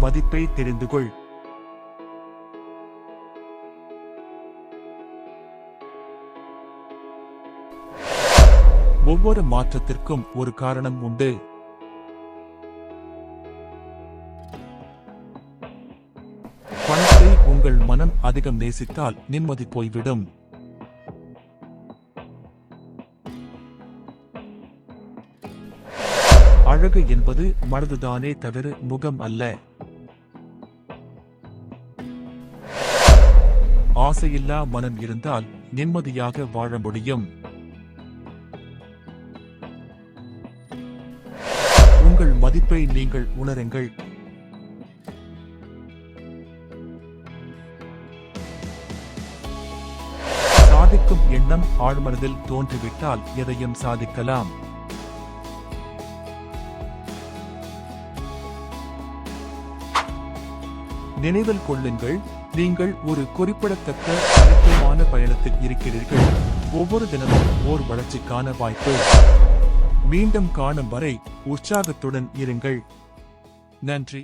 மதிப்பை தெரிந்து கொள். ஒவ்வொரு மாற்றத்திற்கும் ஒரு காரணம் உண்டு. பணத்தை உங்கள் மனம் அதிகம் நேசித்தால் நிம்மதி போய்விடும். அழகு என்பது மனதுதானே தவிர முகம் அல்ல. ஆசையில்லா மனம் இருந்தால் நிம்மதியாக வாழ முடியும். உங்கள் மதிப்பை நீங்கள் உணருங்கள். சாதிக்கும் எண்ணம் ஆழ்மனதில் தோன்றிவிட்டால் எதையும் சாதிக்கலாம். நினைவில் கொள்ளுங்கள், நீங்கள் ஒரு குறிப்பிடத்தக்க அழுத்தமான பயணத்தில் இருக்கிறீர்கள். ஒவ்வொரு தினமும் ஓர் வளர்ச்சிக்கான வாய்ப்பு. மீண்டும் காணும் வரை உற்சாகத்துடன் இருங்கள். நன்றி.